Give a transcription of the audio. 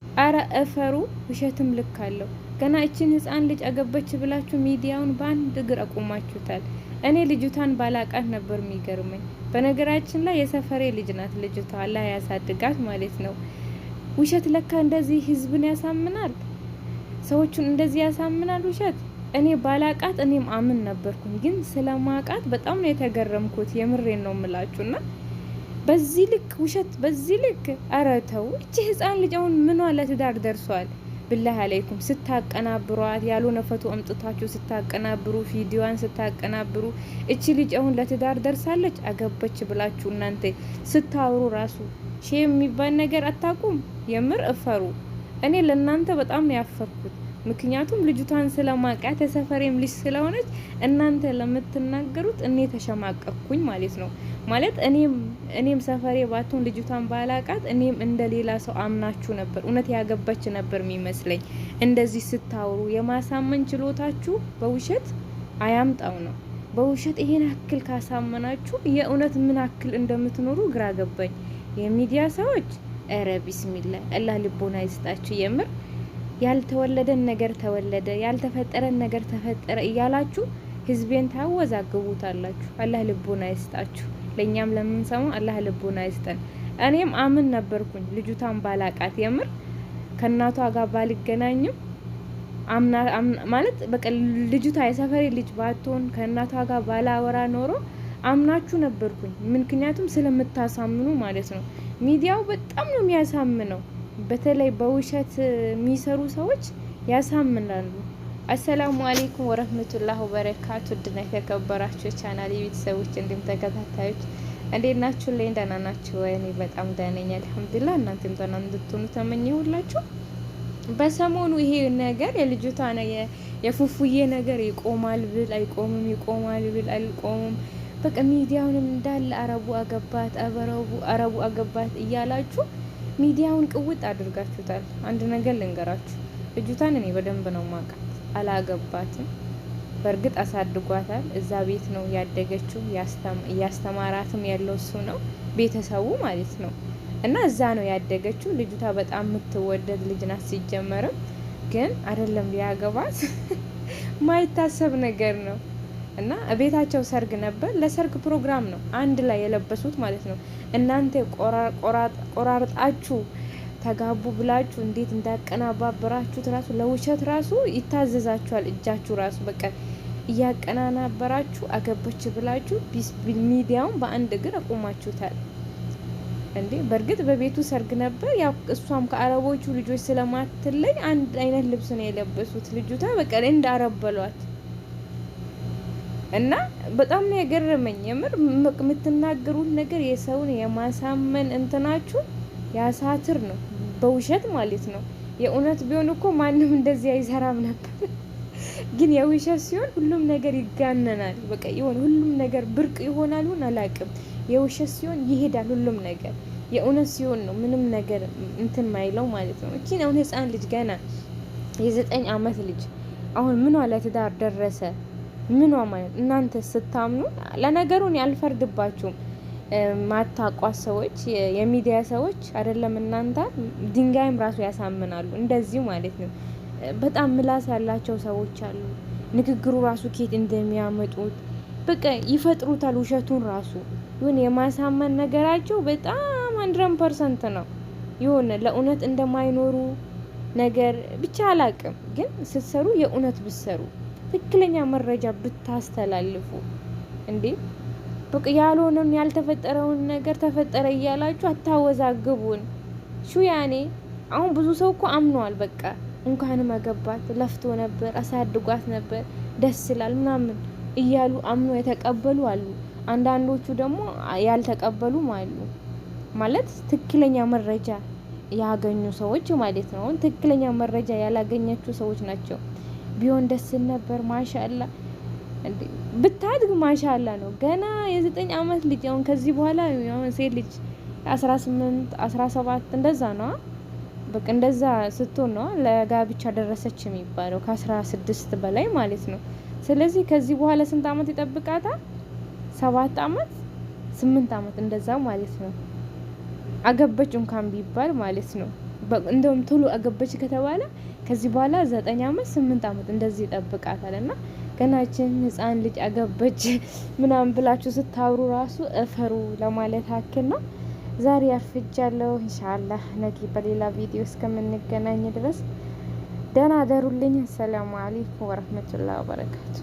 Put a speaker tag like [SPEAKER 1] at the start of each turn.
[SPEAKER 1] አረ እፈሩ። ውሸትም ልክ አለው። ገና እችን ህፃን ልጅ አገበች ብላችሁ ሚዲያውን በአንድ እግር አቁማችሁታል። እኔ ልጅቷን ባላቃት ነበር የሚገርመኝ። በነገራችን ላይ የሰፈሬ ልጅ ናት ልጅቷ፣ አላህ ያሳድጋት ማለት ነው። ውሸት ለካ እንደዚህ ህዝብን ያሳምናል፣ ሰዎቹን እንደዚህ ያሳምናል ውሸት። እኔ ባላቃት እኔም አምን ነበርኩኝ፣ ግን ስለማቃት በጣም ነው የተገረምኩት። የምሬን ነው ምላችሁና በዚህ ልክ ውሸት፣ በዚህ ልክ ኧረ ተው። እቺ ህፃን ልጅ አሁን ምኗ ለትዳር ደርሷል? ብላህ አለይኩም ስታቀናብሯት፣ ያልሆነ ፎቶ አምጥታችሁ ስታቀናብሩ፣ ቪዲዮዋን ስታቀናብሩ፣ እቺ ልጅ አሁን ለትዳር ደርሳለች አገበች ብላችሁ እናንተ ስታወሩ ራሱ ሼም የሚባል ነገር አታቁም። የምር እፈሩ። እኔ ለእናንተ በጣም ነው ያፈርኩት። ምክንያቱም ልጅቷን ስለማቃት የሰፈሬም ልጅ ስለሆነች እናንተ ለምትናገሩት እኔ ተሸማቀቅኩኝ ማለት ነው። ማለት እኔም ሰፈሬ ባትሆን ልጅቷን ባላቃት እኔም እንደ ሌላ ሰው አምናችሁ ነበር። እውነት ያገባች ነበር የሚመስለኝ። እንደዚህ ስታወሩ የማሳመን ችሎታችሁ በውሸት አያምጣው ነው። በውሸት ይሄን አክል ካሳመናችሁ የእውነት ምን አክል እንደምትኖሩ ግራ ገባኝ። የሚዲያ ሰዎች እረ ቢስሚላ አላህ ልቦና ይስጣችሁ። የምር ያልተወለደን ነገር ተወለደ፣ ያልተፈጠረን ነገር ተፈጠረ እያላችሁ ህዝቤን ታወዛግቡታላችሁ። አላህ ልቦና ይስጣችሁ። ለኛም ለምንሰማው አላህ ልቦና ይስጠን። እኔም አምን ነበርኩኝ ልጅቷን ባላቃት። የምር ከእናቷ ጋር ባልገናኝም ማለት በቃ ልጅቷ የሰፈሬ ልጅ ባትሆን ከእናቷ ጋር ባላወራ ኖሮ አምናችሁ ነበርኩኝ። ምክንያቱም ስለምታሳምኑ ማለት ነው። ሚዲያው በጣም ነው የሚያሳምነው። በተለይ በውሸት የሚሰሩ ሰዎች ያሳምናሉ። አሰላሙ አለይኩም ወረህመቱላህ ወበረካቱ። ድና የተከበራችሁ የቻናል ቤተሰቦች እንዲሁም ተከታታዮች እንዴት ናችሁ? ላይ ደህና ናችሁ ወይ? እኔ በጣም ደህና ነኝ አልሐምዱሊላህ። እናንተም ደህና እንድትሆኑ ተመኘሁላችሁ። በሰሞኑ ይሄ ነገር የልጅቷ የፉፉዬ ነገር ይቆማል ብል አይቆምም፣ ይቆማል ብል አይቆምም። በቃ ሚዲያውንም እንዳለ አረቡ አገባት፣ አረቡ አገባት እያላችሁ ሚዲያውን ቅውጥ አድርጋችሁታል። አንድ ነገር ልንገራችሁ፣ ልጅቷን እኔ በደንብ ነው ማውቃት። አላገባትም። በእርግጥ አሳድጓታል። እዛ ቤት ነው ያደገችው። እያስተማራትም ያለው እሱ ነው፣ ቤተሰቡ ማለት ነው። እና እዛ ነው ያደገችው። ልጅቷ በጣም የምትወደድ ልጅ ናት። ሲጀመርም ግን አይደለም ሊያገባት ማይታሰብ ነገር ነው። እና ቤታቸው ሰርግ ነበር። ለሰርግ ፕሮግራም ነው አንድ ላይ የለበሱት ማለት ነው። እናንተ ቆራርጣችሁ ተጋቡ ብላችሁ እንዴት እንዳቀናባበራችሁት ራሱ ለውሸት ራሱ ይታዘዛችኋል። እጃችሁ ራሱ በቃ እያቀናናበራችሁ አገበች ብላችሁ ሚዲያውን በአንድ እግር አቁማችሁታል እንዴ። በእርግጥ በቤቱ ሰርግ ነበር። ያው እሷም ከአረቦቹ ልጆች ስለማትለይ አንድ አይነት ልብስ ነው የለበሱት። ልጅቷ በቃ እንዳረበሏት እና በጣም ነው የገረመኝ። የምር የምትናገሩት ነገር የሰውን የማሳመን እንትናችሁ ያሳትር ነው፣ በውሸት ማለት ነው። የእውነት ቢሆን እኮ ማንም እንደዚህ አይሰራም ነበር። ግን የውሸት ሲሆን ሁሉም ነገር ይጋነናል። በቃ ይሆን ሁሉም ነገር ብርቅ ይሆናል። ሁን አላቅም። የውሸት ሲሆን ይሄዳል ሁሉም ነገር። የእውነት ሲሆን ነው ምንም ነገር እንትን ማይለው ማለት ነው። እቺን አሁን ህፃን ልጅ ገና የ9 አመት ልጅ አሁን ምኗ ለትዳር ደረሰ? ምኗ ማለት እናንተ ስታምኑ። ለነገሩን ያልፈርድባችሁም ማታቋት ሰዎች፣ የሚዲያ ሰዎች አይደለም እናንተ ድንጋይም ራሱ ያሳምናሉ። እንደዚሁ ማለት ነው። በጣም ምላስ ያላቸው ሰዎች አሉ። ንግግሩ ራሱ ኬት እንደሚያመጡት በቃ ይፈጥሩታል። ውሸቱን ራሱ ይሁን የማሳመን ነገራቸው በጣም 100% ነው። ይሁን ለእውነት እንደማይኖሩ ነገር ብቻ አላቅም። ግን ስትሰሩ የእውነት ብትሰሩ ትክክለኛ መረጃ ብታስተላልፉ እንዴ በቃ ያልሆነውን ያልተፈጠረውን ነገር ተፈጠረ እያላችሁ አታወዛግቡን። ሹ ያኔ አሁን ብዙ ሰው እኮ አምኗል። በቃ እንኳንም አገባት፣ ለፍቶ ነበር፣ አሳድጓት ነበር፣ ደስ ይላል ምናምን እያሉ አምኖ የተቀበሉ አሉ። አንዳንዶቹ ደግሞ ያልተቀበሉም አሉ። ማለት ትክክለኛ መረጃ ያገኙ ሰዎች ማለት ነው። ትክክለኛ መረጃ ያላገኛችሁ ሰዎች ናቸው። ቢሆን ደስ ነበር ማሻአላ ብታድግ ማሻአላ ነው። ገና የ9 አመት ልጅ አሁን ከዚህ በኋላ አሁን ሴት ልጅ 18 17 እንደዛ ነው። በቃ እንደዛ ስትሆን ነው ለጋብቻ ደረሰች የሚባለው፣ ከ16 በላይ ማለት ነው። ስለዚህ ከዚህ በኋላ ስንት አመት ይጠብቃታል? 7 አመት 8 አመት እንደዛ ማለት ነው። አገበች እንኳን ቢባል ማለት ነው። እንደውም ቶሎ አገበች ከተባለ ከዚህ በኋላ 9 አመት 8 አመት እንደዚህ ይጠብቃታል። እና ገናችን ህፃን ልጅ አገበች ምናምን ብላችሁ ስታወሩ ራሱ እፈሩ ለማለት አክል ነው። ዛሬ አርፍጃለሁ። ኢንሻአላህ ነገ በሌላ ቪዲዮ እስከምንገናኝ ድረስ ደህና ደሩልኝ። ሰላም አለይኩም ወራህመቱላሂ ወበረካቱ።